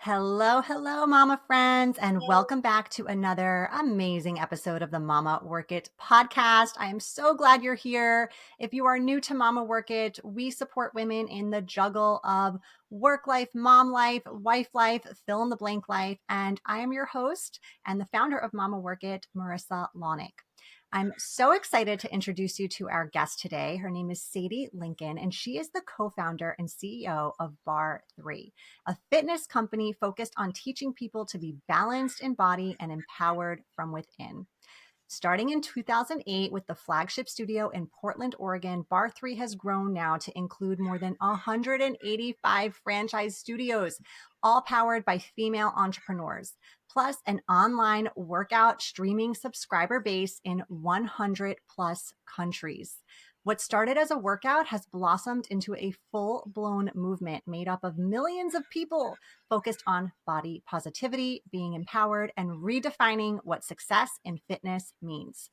Hello, hello, mama friends, and welcome back to another amazing episode of the Mama Work It podcast. I am so glad you're here. If you are new to Mama Work It, we support women in the juggle of work life, mom life, wife life, fill in the blank life. And I am your host and the founder of Mama Work It, Marissa Lonick. I'm so excited to introduce you to our guest today. Her name is Sadie Lincoln, and she is the co-founder and CEO of Bar 3, a fitness company focused on teaching people to be balanced in body and empowered from within. Starting in 2008 with the flagship studio in Portland, Oregon, Bar 3 has grown now to include more than 185 franchise studios, all powered by female entrepreneurs, plus an online workout streaming subscriber base in 100 plus countries. What started as a workout has blossomed into a full-blown movement made up of millions of people focused on body positivity, being empowered, and redefining what success in fitness means.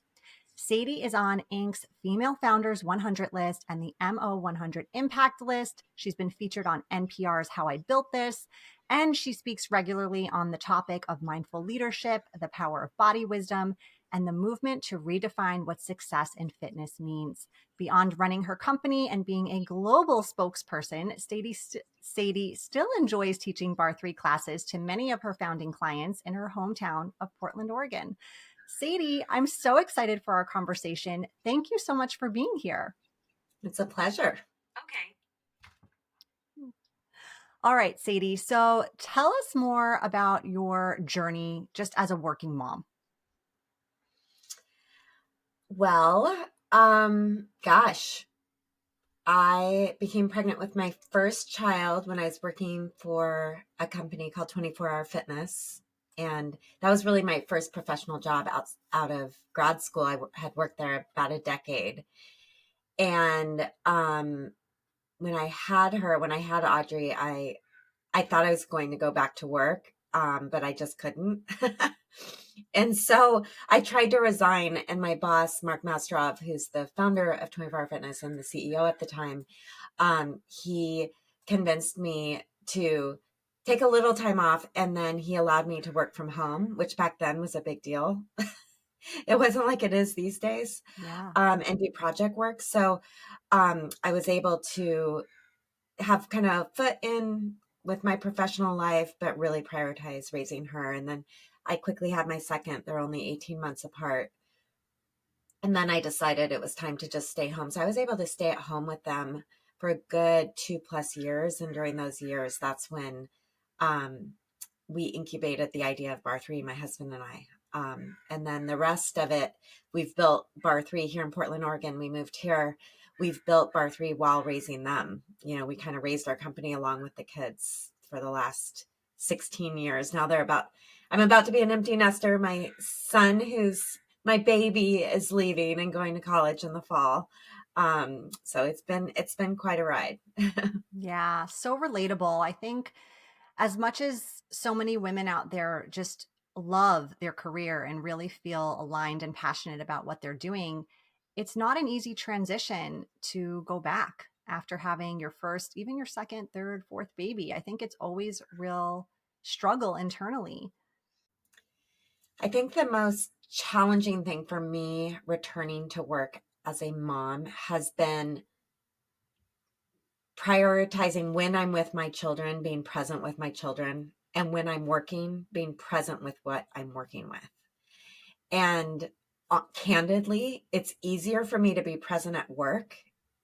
Sadie is on Inc.'s Female Founders 100 list and the MO 100 Impact list. She's been featured on NPR's How I Built This, and she speaks regularly on the topic of mindful leadership, the power of body wisdom, and the movement to redefine what success in fitness means. Beyond running her company and being a global spokesperson, Sadie still enjoys teaching Bar 3 classes to many of her founding clients in her hometown of Portland, Oregon. Sadie, I'm so excited for our conversation. Thank you so much for being here. It's a pleasure. Okay. All right, Sadie. So tell us more about your journey just as a working mom. Well, gosh, I became pregnant with my first child when I was working for a company called 24 Hour Fitness. And that was really my first professional job out of grad school. I had worked there about a decade. And when I had Audrey, I thought I was going to go back to work, but I just couldn't. And so I tried to resign, and my boss, Mark Mastrov, who's the founder of 24 Hour Fitness and the CEO at the time, he convinced me to take a little time off, and then he allowed me to work from home, which back then was a big deal. It wasn't like it is these days, Yeah. and do project work. So I was able to have kind of foot in with my professional life, but really prioritize raising her. And then I quickly had my second. They're only 18 months apart. And then I decided it was time to just stay home. So I was able to stay at home with them for a good 2+ years. And during those years, that's when we incubated the idea of Bar 3, my husband and I. And then the rest of it, we've built Bar 3 here in Portland, Oregon. We moved here. We've built Bar 3 while raising them. You know, we kind of raised our company along with the kids for the last 16 years. Now I'm about to be an empty nester. My son, who's my baby, is leaving and going to college in the fall. So it's been quite a ride. Yeah. So relatable. I think as much as so many women out there just love their career and really feel aligned and passionate about what they're doing, it's not an easy transition to go back after having your first, even your second, third, fourth baby. I think it's always real struggle internally. I think the most challenging thing for me returning to work as a mom has been prioritizing when I'm with my children, being present with my children, and when I'm working, being present with what I'm working with. And candidly, it's easier for me to be present at work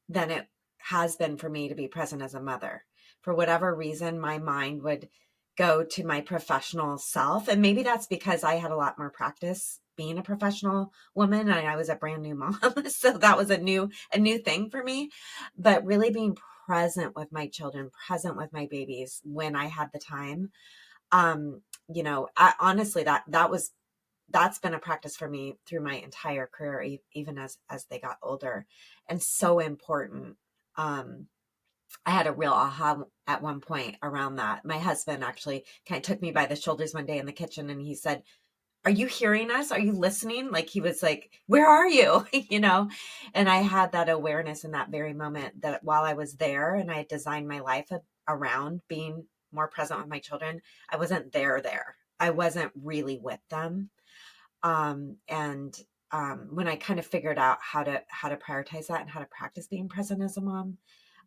than it has been for me to be present as a mother. For whatever reason, my mind would go to my professional self. And maybe that's because I had a lot more practice being a professional woman and I was a brand new mom. So that was a new thing for me. But really being present with my children, present with my babies when I had the time. Honestly, that's been a practice for me through my entire career, even as they got older, and so important. I had a real aha at one point around that. My husband actually kind of took me by the shoulders one day in the kitchen and he said, "Are you hearing us? Are you listening?" Like he was like, "Where are you?" And I had that awareness in that very moment that while I was there and I designed my life around being more present with my children, I wasn't there. I wasn't really with them. And when I kind of figured out how to prioritize that and how to practice being present as a mom,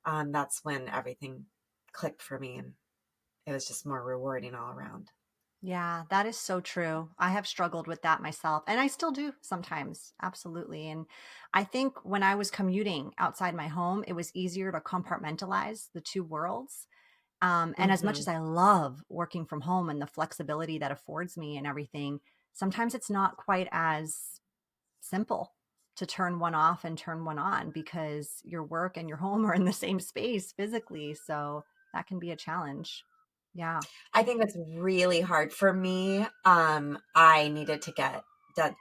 that's when everything clicked for me, and it was just more rewarding all around. Yeah, that is so true. I have struggled with that myself, and I still do sometimes. Absolutely. And I think when I was commuting outside my home, it was easier to compartmentalize the two worlds. And as much Hmm. as I love working from home and the flexibility that affords me and everything, sometimes it's not quite as simple to turn one off and turn one on because your work and your home are in the same space physically. So that can be a challenge. Yeah. I think that's really hard for me. I needed to get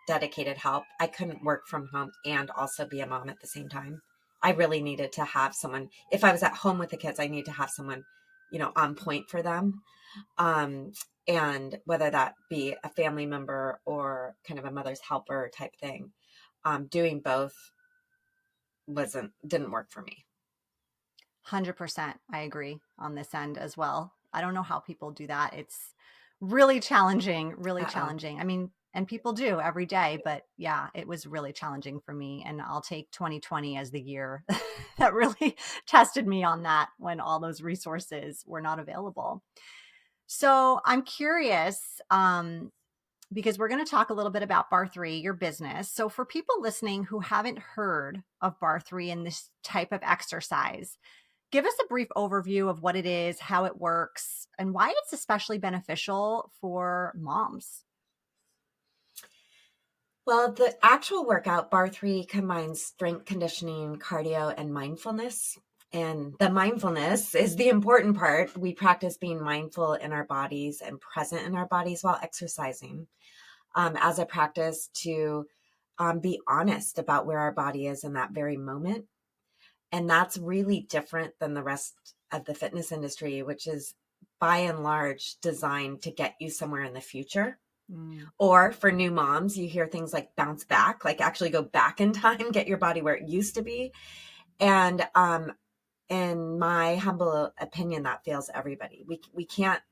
dedicated help. I couldn't work from home and also be a mom at the same time. I really needed to have someone. If I was at home with the kids, I need to have someone, on point for them. Um, and whether that be a family member or kind of a mother's helper type thing, doing both didn't work for me. 100%. I agree on this end as well. I don't know how people do that. It's really challenging, really Uh-oh. challenging. I mean, and people do every day, but yeah, it was really challenging for me. And I'll take 2020 as the year that really tested me on that when all those resources were not available. So I'm curious, because we're going to talk a little bit about Bar 3, your business. So for people listening who haven't heard of Bar 3 and this type of exercise, give us a brief overview of what it is, how it works, and why it's especially beneficial for moms. Well, the actual workout, bar three, combines strength conditioning, cardio, and mindfulness. And the mindfulness is the important part. We practice being mindful in our bodies and present in our bodies while exercising, as a practice to be honest about where our body is in that very moment. And that's really different than the rest of the fitness industry, which is by and large designed to get you somewhere in the future. Mm, Or for new moms, you hear things like bounce back, like actually go back in time, get your body where it used to be. And in my humble opinion, that fails everybody. We can't,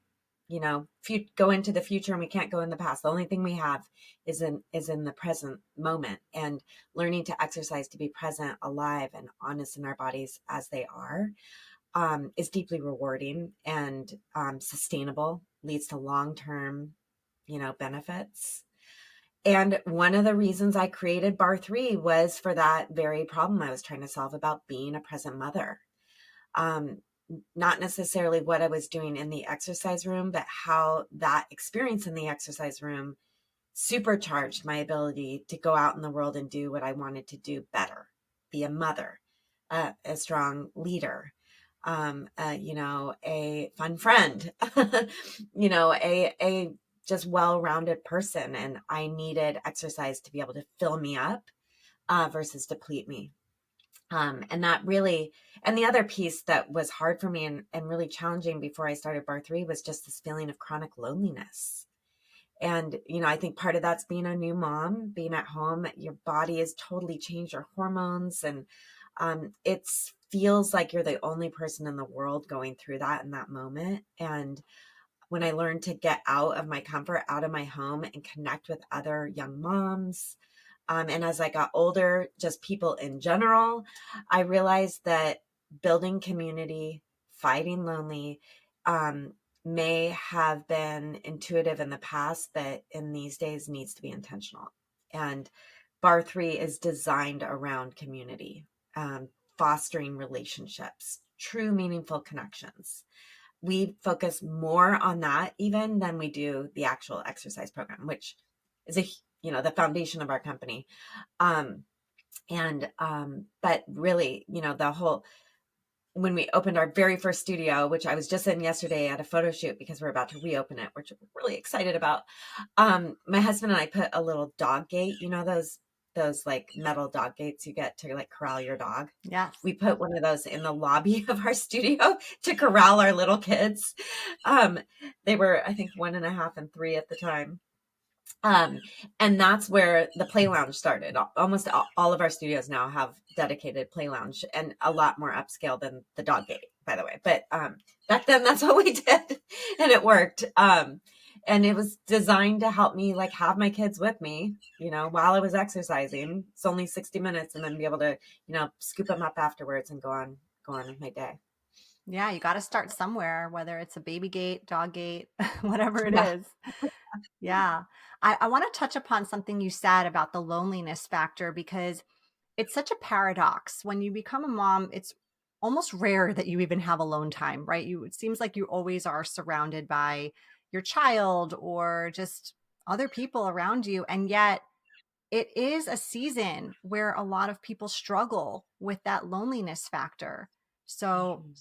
go into the future, and we can't go in the past. The only thing we have is in the present moment, and learning to exercise to be present, alive, and honest in our bodies as they are, is deeply rewarding and sustainable, leads to long term, benefits. And one of the reasons I created Bar 3 was for that very problem I was trying to solve about being a present mother. Um, Not necessarily what I was doing in the exercise room, but how that experience in the exercise room supercharged my ability to go out in the world and do what I wanted to do better, be a mother, a strong leader, a fun friend, a just well-rounded person. And I needed exercise to be able to fill me up, versus deplete me. And that really, and the other piece that was hard for me and really challenging before I started Bar 3 was just this feeling of chronic loneliness. And, I think part of that's being a new mom, being at home, your body has totally changed, your hormones. And it feels like you're the only person in the world going through that in that moment. And when I learned to get out of my comfort, out of my home, and connect with other young moms, and as I got older, just people in general, I realized that building community, fighting lonely, um, may have been intuitive in the past, but in these days needs to be intentional. And Bar 3 is designed around community, fostering relationships, true meaningful connections. We focus more on that even than we do the actual exercise program, which is the foundation of our company. Um, but really, the whole, when we opened our very first studio, which I was just in yesterday at a photo shoot because we're about to reopen it, which we're really excited about. My husband and I put a little dog gate, those like metal dog gates you get to like corral your dog. yes. We put one of those in the lobby of our studio to corral our little kids. They were, I think, 1.5 and 3 at the time. Um, and that's where the play lounge started. Almost all of our studios now have dedicated play lounge, and a lot more upscale than the dog gate, by the way. But back then, that's what we did, and it worked. And it was designed to help me like have my kids with me, while I was exercising. It's only 60 minutes, and then be able to, scoop them up afterwards and go on with my day. Yeah, you got to start somewhere, whether it's a baby gate, dog gate, whatever it Yeah. is. Yeah. I want to touch upon something you said about the loneliness factor because it's such a paradox. When you become a mom, it's almost rare that you even have alone time, right? It seems like you always are surrounded by your child or just other people around you. And yet it is a season where a lot of people struggle with that loneliness factor. So Mhm.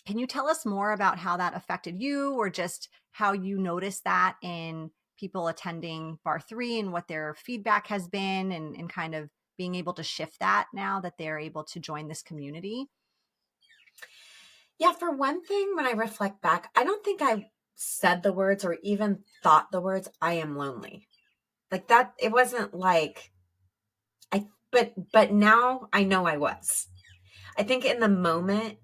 can you tell us more about how that affected you or just how you noticed that in people attending bar three and what their feedback has been and kind of being able to shift that now that they're able to join this community? Yeah, for one thing, when I reflect back, I don't think I said the words or even thought the words, I am lonely. Like that, it wasn't like but now I know I was. I think in the moment,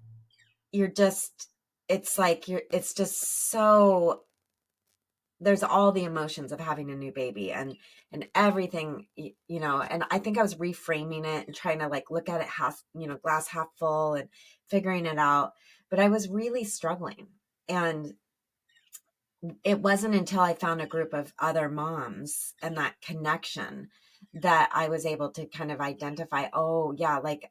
you're just, it's like it's just so, there's all the emotions of having a new baby and everything, and I think I was reframing it and trying to like look at it half, glass half full and figuring it out. But I was really struggling. And it wasn't until I found a group of other moms and that connection that I was able to kind of identify, oh, yeah, like,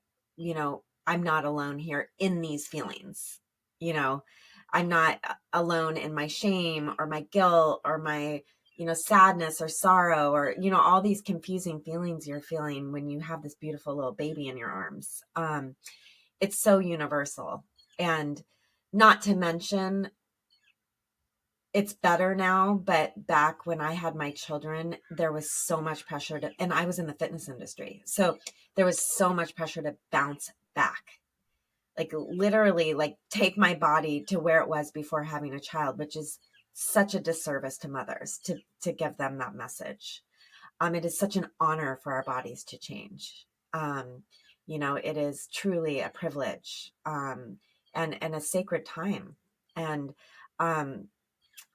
I'm not alone here in these feelings. You know, I'm not alone in my shame or my guilt or my, sadness or sorrow or, all these confusing feelings you're feeling when you have this beautiful little baby in your arms. It's so universal. And not to mention, it's better now, but back when I had my children, there was so much pressure and I was in the fitness industry. So there was so much pressure to bounce back. Like literally like take my body to where it was before having a child, which is such a disservice to mothers to give them that message. It is such an honor for our bodies to change. It is truly a privilege, and a sacred time. And um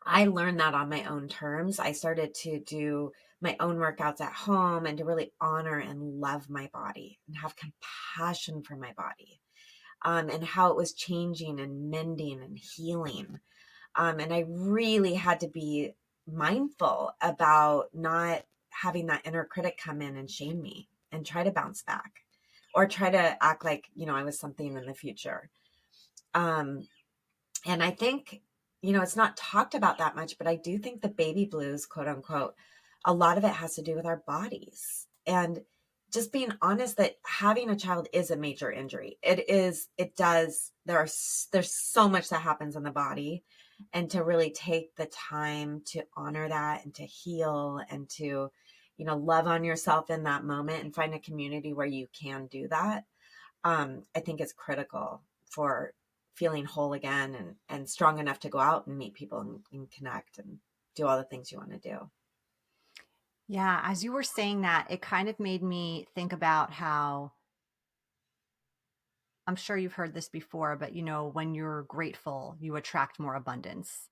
I learned that on my own terms. I started to do my own workouts at home and to really honor and love my body and have compassion for my body, and how it was changing and mending and healing. And I really had to be mindful about not having that inner critic come in and shame me and try to bounce back or try to act like, I was something in the future. Um, and I think, it's not talked about that much, but I do think the baby blues, quote unquote, a lot of it has to do with our bodies. And just being honest that having a child is a major injury. It does, there's so much that happens in the body. And to really take the time to honor that and to heal and to, love on yourself in that moment and find a community where you can do that, I think is critical for feeling whole again and strong enough to go out and meet people and connect and do all the things you want to do. Yeah, as you were saying that, it kind of made me think about how I'm sure you've heard this before, but when you're grateful, you attract more abundance.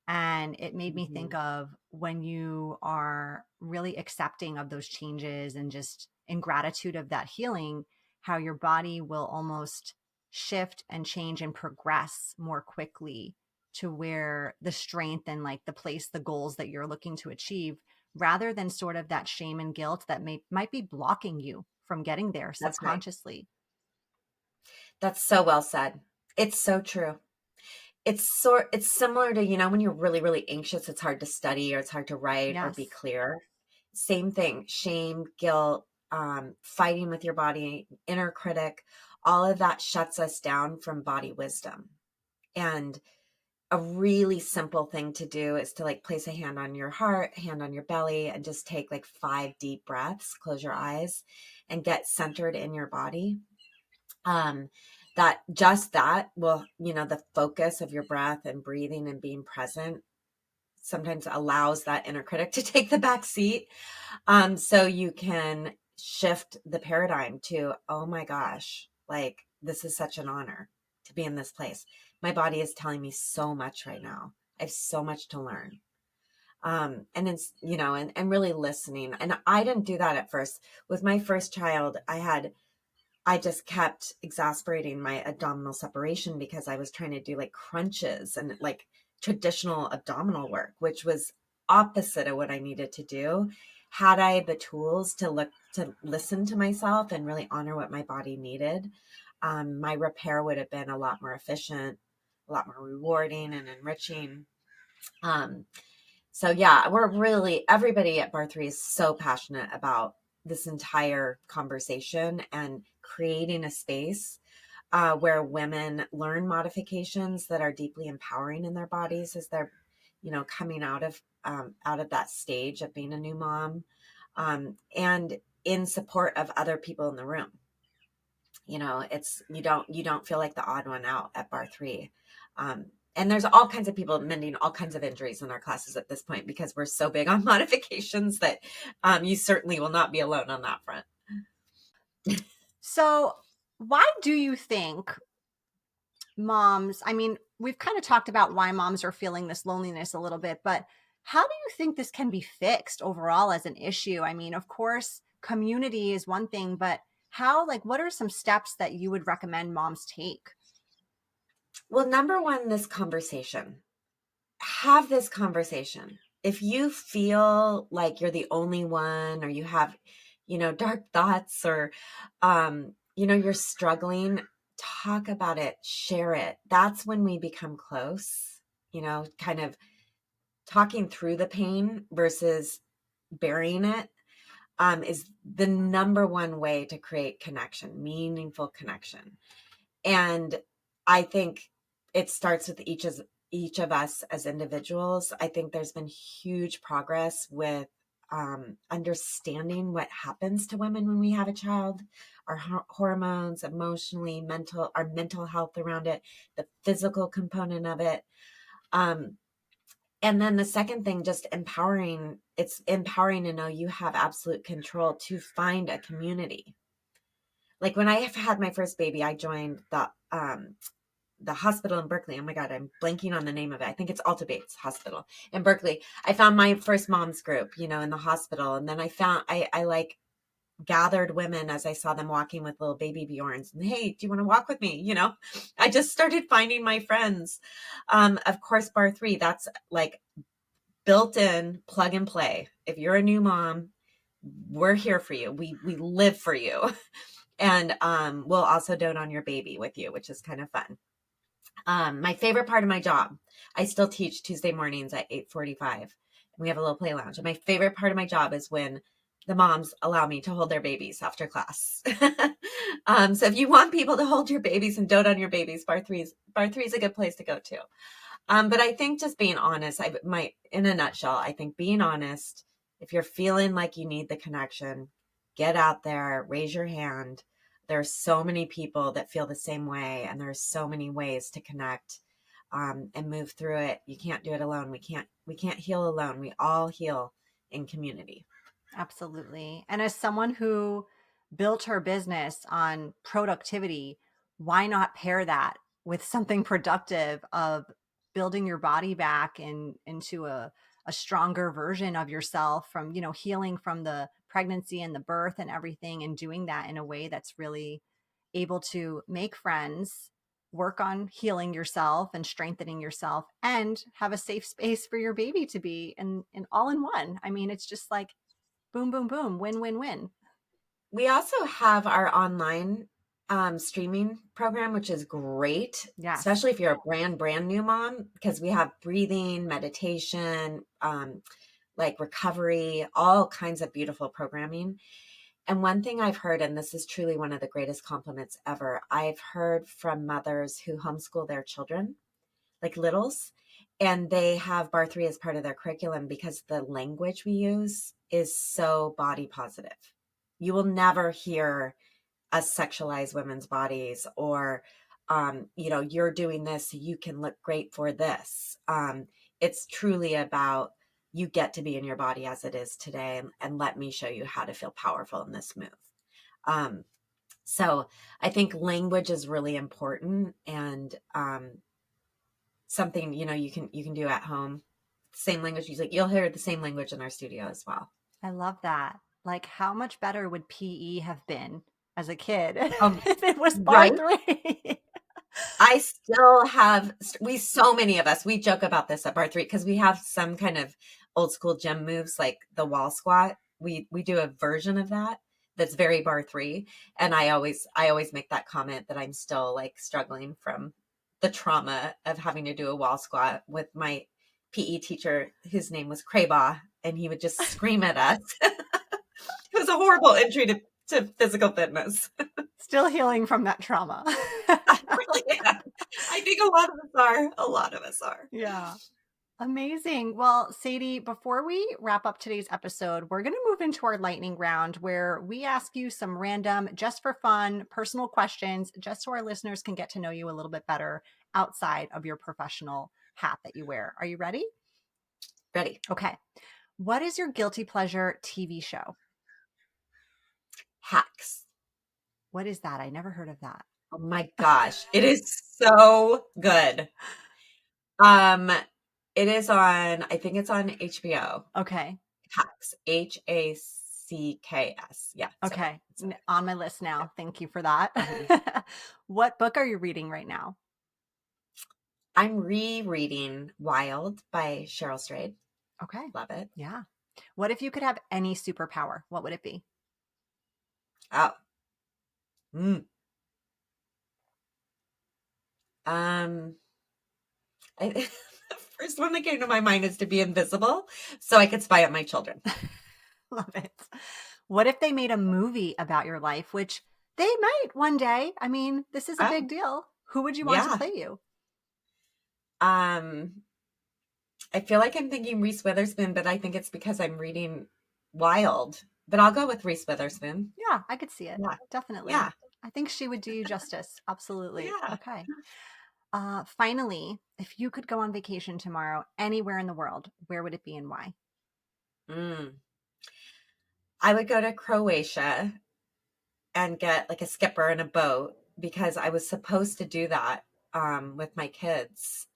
And it made me think Mhm. of when you are really accepting of those changes and just in gratitude of that healing, how your body will almost shift and change and progress more quickly to where the strength and like the place, the goals that you're looking to achieve, rather than sort of that shame and guilt that might be blocking you from getting there That's right. subconsciously. That's so well said. It's so true. It's similar to, when you're really, really anxious, it's hard to study or it's hard to write or be Yes. clear. Same thing, shame, guilt, fighting with your body, inner critic, all of that shuts us down from body wisdom. And a really simple thing to do is to like place a hand on your heart, hand on your belly, and just take like 5 deep breaths, close your eyes and get centered in your body. Um, that will, the focus of your breath and breathing and being present sometimes allows that inner critic to take the back seat. So you can shift the paradigm to, oh my gosh, like this is such an honor to be in this place. My body is telling me so much right now. I have so much to learn. And it's, and really listening. And I didn't do that at first. With my first child, I just kept exasperating my abdominal separation because I was trying to do like crunches and like traditional abdominal work, which was opposite of what I needed to do. Had I the tools to listen to myself and really honor what my body needed, my repair would have been a lot more efficient, a lot more rewarding and enriching. Um, so yeah, everybody at Bar3 is so passionate about this entire conversation and creating a space where women learn modifications that are deeply empowering in their bodies as they're, coming out of that stage of being a new mom, and in support of other people in the room. It's you don't feel like the odd one out at Bar3. And there's all kinds of people mending all kinds of injuries in our classes at this point because we're so big on modifications that you certainly will not be alone on that front. So, why do you think moms, I mean, we've kind of talked about why moms are feeling this loneliness a little bit, but how do you think this can be fixed overall as an issue? I mean, of course, community is one thing, but what are some steps that you would recommend moms take? Well, number one, this conversation. Have this conversation. If you feel like you're the only one or you have, dark thoughts or, you're struggling, talk about it, share it. That's when we become close, kind of talking through the pain versus burying it, is the number one way to create connection, meaningful connection. And I think it starts with each of us as individuals. I think there's been huge progress with understanding what happens to women when we have a child, our hormones, emotionally, our mental health around it, the physical component of it. And then the second thing, just empowering. It's empowering to know you have absolute control to find a community. Like when I had my first baby, I joined the hospital in Berkeley. Oh my God, I'm blanking on the name of it. I think it's Alta Bates Hospital in Berkeley. I found my first mom's group, in the hospital. And then I like gathered women as I saw them walking with little baby Bjorns. And hey, do you want to walk with me? I just started finding my friends. Of course, Bar3, that's like built in, plug and play. If you're a new mom, we're here for you. We live for you. And we'll also dote on your baby with you, which is kind of fun. My favorite part of my job, I still teach Tuesday mornings at 8:45. And we have a little play lounge. And my favorite part of my job is when the moms allow me to hold their babies after class. So if you want people to hold your babies and dote on your babies, Bar3 is a good place to go to. But I think just being honest, in a nutshell, I think being honest, if you're feeling like you need the connection, get out there, raise your hand. There are so many people that feel the same way, and there's so many ways to connect and move through it. You can't do it alone. We can't heal alone. We all heal in community. Absolutely. And as someone who built her business on productivity, why not pair that with something productive of building your body back into a stronger version of yourself from, healing from the pregnancy and the birth and everything, and doing that in a way that's really able to make friends, work on healing yourself and strengthening yourself, and have a safe space for your baby to be in all in one. I mean, it's just like boom, boom, boom, win, win, win. We also have our online streaming program, which is great, Yes. especially if you're a brand new mom, because we have breathing, meditation, like recovery, all kinds of beautiful programming. And one thing I've heard, and this is truly one of the greatest compliments ever, I've heard from mothers who homeschool their children, like littles, and they have Bar3 as part of their curriculum because the language we use is so body positive. You will never hear us sexualize women's bodies or, you're doing this so you can look great for this. it's truly about you get to be in your body as it is today, and let me show you how to feel powerful in this move. Um, so I think language is really important, and something, you can do at home. Same language music. You'll hear the same language in our studio as well. I love that. Like, how much better would PE have been as a kid if it was bar Right. three? I still have, so many of us, we joke about this at bar three because we have some kind of old school gym moves like the wall squat. We do a version of that that's very bar three. And I always make that comment that I'm still like struggling from the trauma of having to do a wall squat with my PE teacher, whose name was Craybaugh, and he would just scream at us. It was a horrible entry to physical fitness. Still healing from that trauma. I really am. I think a lot of us are. A lot of us are. Yeah. Amazing. Well, Sadie, before we wrap up today's episode, we're going to move into our lightning round where we ask you some random, just for fun, personal questions, just so our listeners can get to know you a little bit better outside of your professional hat that you wear. Are you ready? Ready. Okay. What is your guilty pleasure TV show? Hacks. What is that? I never heard of that. Oh my gosh. It is so good. Um, it is on, I think it's on HBO. Okay. Hacks. Hacks. Yeah. Okay. So good. On my list Yeah. now. Thank you for that. What book are you reading right now? I'm rereading Wild by Cheryl Strayed. Okay. Love it. Yeah. What if you could have any superpower? What would it be? Oh. Mm. Um, the first one that came to my mind is to be invisible so I could spy on my children. Love it. What if they made a movie about your life, which they might one day? I mean, this is a Oh, big deal. Who would you want to yeah. play you? Um, I feel like I'm thinking Reese Witherspoon, but I think it's because I'm reading Wild. But I'll go with Reese Witherspoon. Yeah, I could see it. Yeah. Definitely. Yeah. I think she would do you justice. Absolutely. Yeah. Okay. Finally, if you could go on vacation tomorrow anywhere in the world, where would it be and why? Mm. I would go to Croatia and get like a skipper and a boat because I was supposed to do that with my kids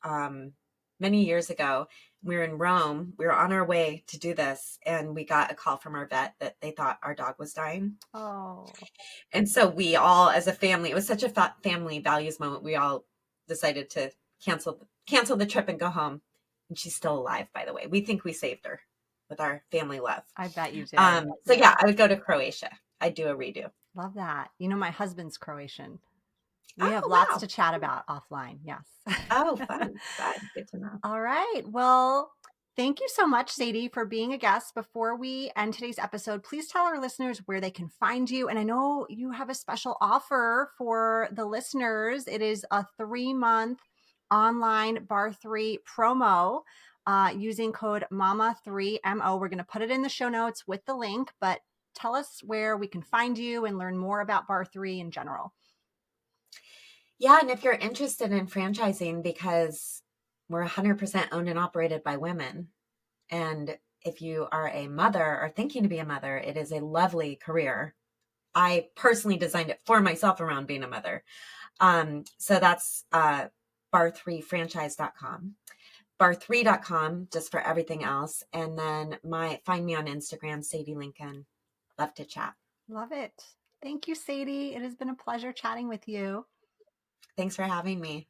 many years ago. We were in Rome. We were on our way to do this, and we got a call from our vet that they thought our dog was dying. Oh, And so we all, as a family, it was such a family values moment. We all decided to cancel the trip and go home. And she's still alive, by the way. We think we saved her with our family love. I bet you did. So yeah, I would go to Croatia. I'd do a redo. Love that. You know, my husband's Croatian. We have Oh, lots wow. to chat about offline. Yes. Oh, fun. Fun. Good to know. All right. Well, thank you so much, Sadie, for being a guest. Before we end today's episode, please tell our listeners where they can find you. And I know you have a special offer for the listeners. It is a 3-month online bar three promo using code MAMA3MO. We're going to put it in the show notes with the link, but tell us where we can find you and learn more about bar three in general. Yeah, and if you're interested in franchising, because we're 100% owned and operated by women, and if you are a mother or thinking to be a mother, it is a lovely career. I personally designed it for myself around being a mother. So that's bar3franchise.com. Bar3.com just for everything else. And then find me on Instagram, Sadie Lincoln. Love to chat. Love it. Thank you, Sadie. It has been a pleasure chatting with you. Thanks for having me.